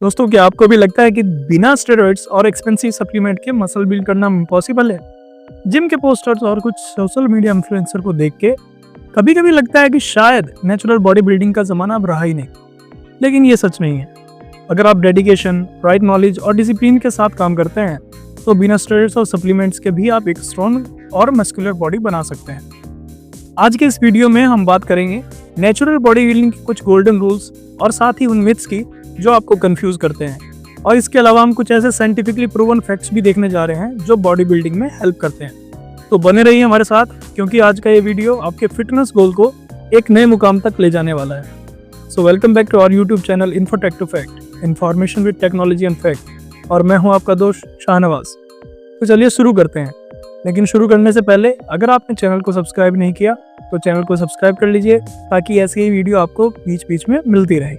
दोस्तों, क्या आपको भी लगता है कि बिना स्टेरॉइड्स और एक्सपेंसिव सप्लीमेंट के मसल बिल्ड करना इम्पॉसिबल है? जिम के पोस्टर्स और कुछ सोशल मीडिया इन्फ्लुएंसर को देख के कभी कभी लगता है कि शायद नेचुरल बॉडी बिल्डिंग का जमाना अब रहा ही नहीं, लेकिन ये सच नहीं है। अगर आप डेडिकेशन, राइट नॉलेज और डिसिप्लिन के साथ काम करते हैं तो बिना स्टेरॉइड्स और सप्लीमेंट्स के भी आप एक स्ट्रॉन्ग और मस्कुलर बॉडी बना सकते हैं। आज के इस वीडियो में हम बात करेंगे नेचुरल बॉडी बिल्डिंग के कुछ गोल्डन रूल्स और साथ ही उन मिथ्स की जो आपको कंफ्यूज करते हैं, और इसके अलावा हम कुछ ऐसे साइंटिफिकली प्रूवन फैक्ट्स भी देखने जा रहे हैं जो बॉडी बिल्डिंग में हेल्प करते हैं। तो बने रहिए हमारे साथ, क्योंकि आज का ये वीडियो आपके फिटनेस गोल को एक नए मुकाम तक ले जाने वाला है। So welcome back to our YouTube channel Infotech to Fact, information with technology and fact, और मैं हूं आपका दोस्त शाहनवाज। तो चलिए शुरू करते हैं, लेकिन शुरू करने से पहले अगर आपने चैनल को सब्सक्राइब नहीं किया तो चैनल को सब्सक्राइब कर लीजिए, ताकि ऐसी ही वीडियो आपको बीच बीच में मिलती रहे।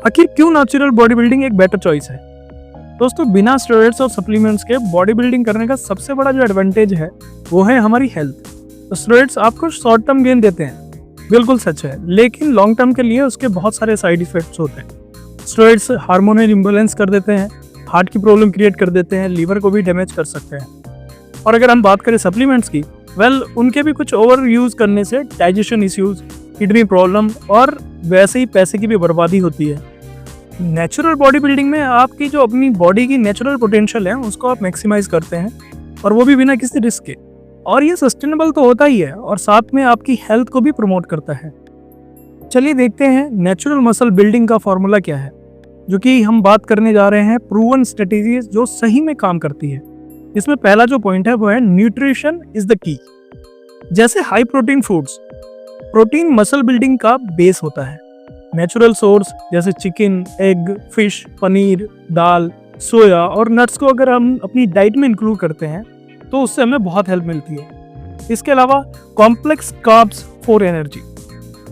आखिर क्यों नेचुरल बॉडी बिल्डिंग एक बेटर चॉइस है? दोस्तों, बिना स्टेरॉइड्स और सप्लीमेंट्स के बॉडी बिल्डिंग करने का सबसे बड़ा जो एडवांटेज है वो है हमारी हेल्थ। तो स्टेरॉइड्स आपको शॉर्ट टर्म गेन देते हैं, बिल्कुल सच है, लेकिन लॉन्ग टर्म के लिए उसके बहुत सारे साइड इफेक्ट्स होते हैं। स्टेरॉइड्स हार्मोनल इम्बैलेंस कर देते हैं, हार्ट की प्रॉब्लम क्रिएट कर देते हैं, लीवर को भी डैमेज कर सकते हैं। और अगर हम बात करें सप्लीमेंट्स की, उनके भी कुछ ओवर यूज करने से डाइजेशन इश्यूज, किडनी प्रॉब्लम और वैसे ही पैसे की भी बर्बादी होती है। नेचुरल बॉडी बिल्डिंग में आपकी जो अपनी बॉडी की नेचुरल पोटेंशियल है उसको आप मैक्सिमाइज करते हैं, और वो भी बिना किसी रिस्क के, और ये सस्टेनेबल तो होता ही है और साथ में आपकी हेल्थ को भी प्रमोट करता है। चलिए देखते हैं नेचुरल मसल बिल्डिंग का फॉर्मूला क्या है, जो कि हम बात करने जा रहे हैं प्रूवन स्ट्रेटेजीज जो सही में काम करती है। इसमें पहला जो पॉइंट है वो है न्यूट्रिशन इज द की। जैसे high protein foods, protein muscle building का बेस होता है। नेचुरल सोर्स जैसे चिकन, एग, फिश, पनीर, दाल, सोया और नट्स को अगर हम अपनी डाइट में इंक्लूड करते हैं तो उससे हमें बहुत हेल्प मिलती है। इसके अलावा complex carbs for energy,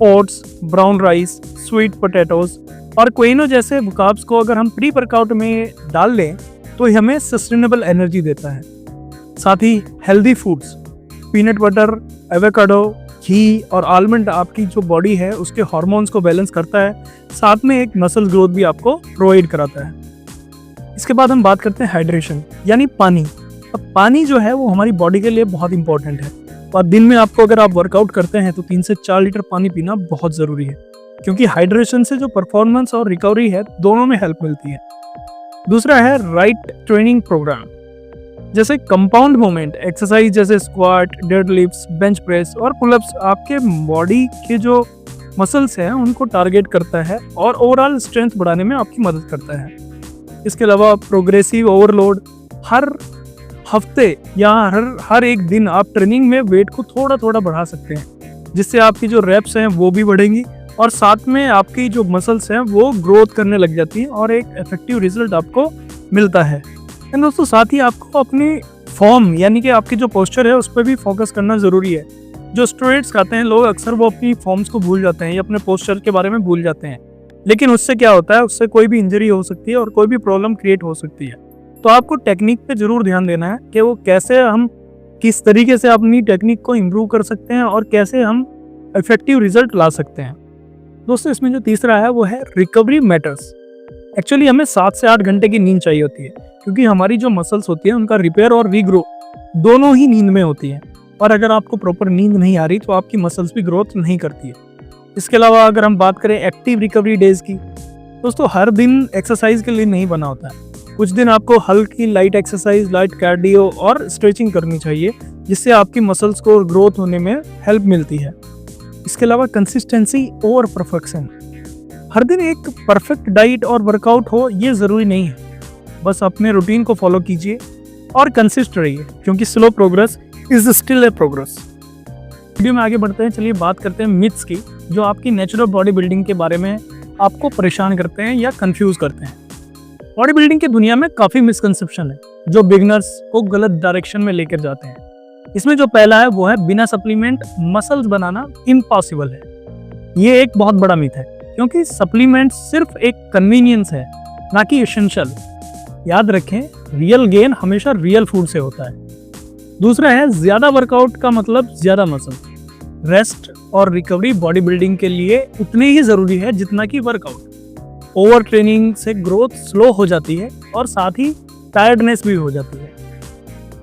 oats, brown rice, sweet potatoes और क्विनोआ जैसे कार्ब्स को अगर हम प्री वर्कआउट में डाल लें तो हमें सस्टेनेबल एनर्जी देता है। साथ ही healthy foods, peanut butter, avocado, घी और आलमंड आपकी जो बॉडी है उसके हार्मोन्स को बैलेंस करता है, साथ में एक मसल ग्रोथ भी आपको प्रोवाइड कराता है। इसके बाद हम बात करते हैं हाइड्रेशन, यानी पानी। अब पानी जो है वो हमारी बॉडी के लिए बहुत इंपॉर्टेंट है, और दिन में आपको अगर आप वर्कआउट करते हैं तो 3 से 4 लीटर पानी पीना बहुत ज़रूरी है, क्योंकि हाइड्रेशन से जो परफॉर्मेंस और रिकवरी है दोनों में हेल्प मिलती है। दूसरा है राइट ट्रेनिंग प्रोग्राम, जैसे कंपाउंड मूवमेंट एक्सरसाइज जैसे स्क्वाट, डेडलिफ्ट्स, बेंच प्रेस और पुलअप्स आपके बॉडी के जो मसल्स हैं उनको टारगेट करता है और ओवरऑल स्ट्रेंथ बढ़ाने में आपकी मदद करता है। इसके अलावा प्रोग्रेसिव ओवरलोड, हर हफ्ते या हर एक दिन आप ट्रेनिंग में वेट को थोड़ा थोड़ा बढ़ा सकते हैं, जिससे आपकी जो रेप्स हैं वो भी बढ़ेंगी और साथ में आपकी जो मसल्स हैं वो ग्रोथ करने लग जाती है और एक इफेक्टिव रिजल्ट आपको मिलता है। एंड दोस्तों, साथ ही आपको अपनी फॉर्म यानी कि आपकी जो पोस्चर है उस पर भी फोकस करना ज़रूरी है। जो स्टेरॉइड्स खाते हैं लोग अक्सर वो अपनी फॉर्म्स को भूल जाते हैं या अपने पोस्चर के बारे में भूल जाते हैं, लेकिन उससे क्या होता है, उससे कोई भी इंजरी हो सकती है और कोई भी प्रॉब्लम क्रिएट हो सकती है। तो आपको टेक्निक पे जरूर ध्यान देना है कि वो कैसे हम किस तरीके से अपनी टेक्निक को इम्प्रूव कर सकते हैं और कैसे हम इफेक्टिव रिजल्ट ला सकते हैं। दोस्तों, इसमें जो तीसरा है वो है रिकवरी मैटर्स। एक्चुअली हमें 7 से 8 घंटे की नींद चाहिए होती है, क्योंकि हमारी जो मसल्स होती है उनका रिपेयर और रीग्रो दोनों ही नींद में होती है, और अगर आपको प्रॉपर नींद नहीं आ रही तो आपकी मसल्स भी ग्रोथ नहीं करती है। इसके अलावा अगर हम बात करें एक्टिव रिकवरी डेज की, दोस्तों हर दिन एक्सरसाइज के लिए नहीं बना होता है। कुछ दिन आपको हल्की लाइट एक्सरसाइज, लाइट कार्डियो और स्ट्रेचिंग करनी चाहिए, जिससे आपकी मसल्स को ग्रोथ होने में हेल्प मिलती है। इसके अलावा कंसिस्टेंसी ओवर परफेक्शन, हर दिन एक परफेक्ट डाइट और वर्कआउट हो ये ज़रूरी नहीं है। बस अपने रूटीन को फॉलो कीजिए और कंसिस्ट रहिए, क्योंकि slow progress is still a progress. Video में आगे बढ़ते हैं, चलिए बात करते हैं मिथ्स की, जो आपकी नेचुरल बॉडी बिल्डिंग के बारे में आपको परेशान करते हैं या कंफ्यूज करते हैं। बॉडी बिल्डिंग की दुनिया में काफ़ी मिसकंसेप्शन है जो बिगनर्स को गलत डायरेक्शन में लेकर जाते हैं। इसमें जो पहला है वो है बिना सप्लीमेंट मसल्स बनाना इम्पॉसिबल है। ये एक बहुत बड़ा मिथ है, क्योंकि सप्लीमेंट सिर्फ एक कन्वीनियंस है, ना कि एसेंशियल। याद रखें, रियल गेन हमेशा रियल फूड से होता है। दूसरा है ज्यादा वर्कआउट का मतलब ज्यादा मसल। रेस्ट और रिकवरी बॉडी बिल्डिंग के लिए उतने ही जरूरी है जितना कि वर्कआउट। ओवर ट्रेनिंग से ग्रोथ स्लो हो जाती है और साथ ही टायर्डनेस भी हो जाती है।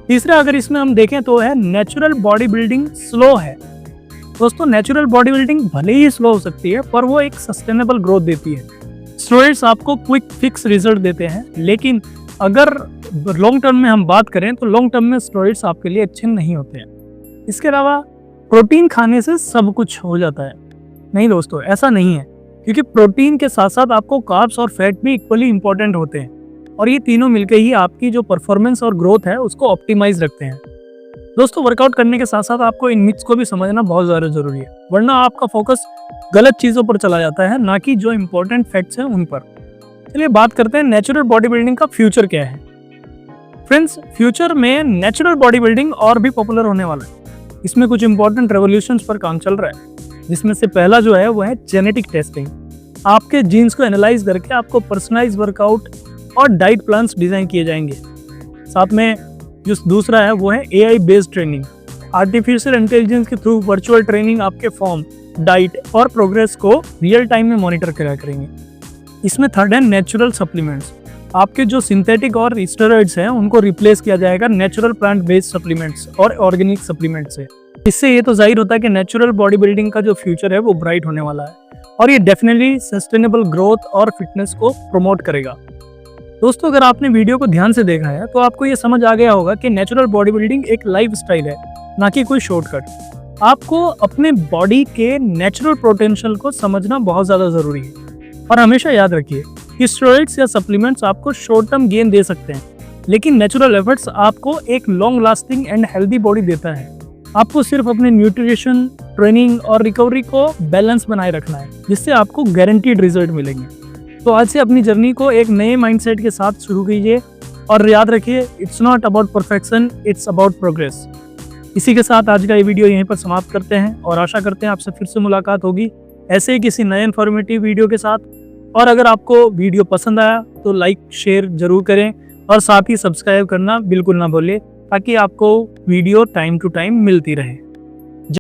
तीसरा अगर इसमें हम देखें तो है नेचुरल बॉडी बिल्डिंग स्लो है। दोस्तों नेचुरल बॉडी बिल्डिंग भले ही स्लो हो सकती है पर वो एक सस्टेनेबल ग्रोथ देती है। स्टेरॉइड्स आपको क्विक फिक्स रिजल्ट देते हैं, लेकिन अगर लॉन्ग टर्म में हम बात करें तो लॉन्ग टर्म में स्टेरॉइड्स आपके लिए अच्छे नहीं होते हैं। इसके अलावा प्रोटीन खाने से सब कुछ हो जाता है, नहीं दोस्तों ऐसा नहीं है, क्योंकि प्रोटीन के साथ साथ आपको कार्ब्स और फैट भी इक्वली इंपॉर्टेंट होते हैं और ये तीनों मिलकर ही आपकी जो परफॉर्मेंस और ग्रोथ है उसको ऑप्टिमाइज रखते हैं। दोस्तों वर्कआउट करने के साथ साथ आपको इन मिथ्स को भी समझना बहुत ज़्यादा जरूरी है, वरना आपका फोकस गलत चीज़ों पर चला जाता है, ना कि जो इंपॉर्टेंट फैक्ट्स हैं उन पर। चलिए बात करते हैं नेचुरल बॉडी बिल्डिंग का फ्यूचर क्या है। फ्रेंड्स फ्यूचर में नेचुरल बॉडी बिल्डिंग और भी पॉपुलर होने वाला है। इसमें कुछ इंपॉर्टेंट रेवोल्यूशंस पर काम चल रहा है, जिसमें से पहला जो है वो है जेनेटिक टेस्टिंग। आपके जीन्स को एनालाइज करके आपको पर्सनलाइज वर्कआउट और डाइट प्लान्स डिजाइन किए जाएंगे। साथ में जो दूसरा है वो है AI based training. Artificial intelligence के थ्रू वर्चुअल ट्रेनिंग आपके फॉर्म, डाइट और प्रोग्रेस को रियल टाइम में मॉनिटर करा करेंगे। इसमें थर्ड है नेचुरल सप्लीमेंट्स। आपके जो सिंथेटिक और स्टेरॉइड्स हैं उनको रिप्लेस किया जाएगा नेचुरल प्लांट बेस्ड सप्लीमेंट्स और ऑर्गेनिक सप्लीमेंट से। इससे ये तो जाहिर होता है कि नेचुरल बॉडी बिल्डिंग का जो फ्यूचर है वो ब्राइट होने वाला है और ये डेफिनेटली सस्टेनेबल ग्रोथ और फिटनेस को प्रमोट करेगा। दोस्तों अगर आपने वीडियो को ध्यान से देखा है तो आपको ये समझ आ गया होगा कि नेचुरल बॉडी बिल्डिंग एक लाइफ स्टाइल है, ना कि कोई शॉर्टकट। आपको अपने बॉडी के नेचुरल पोटेंशियल को समझना बहुत ज़्यादा ज़रूरी है और हमेशा याद रखिए कि स्टेरॉइड्स या सप्लीमेंट्स आपको शॉर्ट टर्म गेन दे सकते हैं, लेकिन नेचुरल एफर्ट्स आपको एक long lasting and healthy body देता है। आपको सिर्फ अपने न्यूट्रिशन, ट्रेनिंग और रिकवरी को बैलेंस बनाए रखना है, जिससे आपको गारंटीड रिजल्ट मिलेंगे। तो आज से अपनी जर्नी को एक नए माइंडसेट के साथ शुरू कीजिए और याद रखिए it's not about perfection, it's about progress. इसी के साथ आज का ये वीडियो यहीं पर समाप्त करते हैं और आशा करते हैं आपसे फिर से मुलाकात होगी ऐसे ही किसी नए इन्फॉर्मेटिव वीडियो के साथ। और अगर आपको वीडियो पसंद आया तो लाइक शेयर जरूर करें और साथ ही सब्सक्राइब करना बिल्कुल ना भूलें, ताकि आपको वीडियो टाइम टू टाइम मिलती रहे।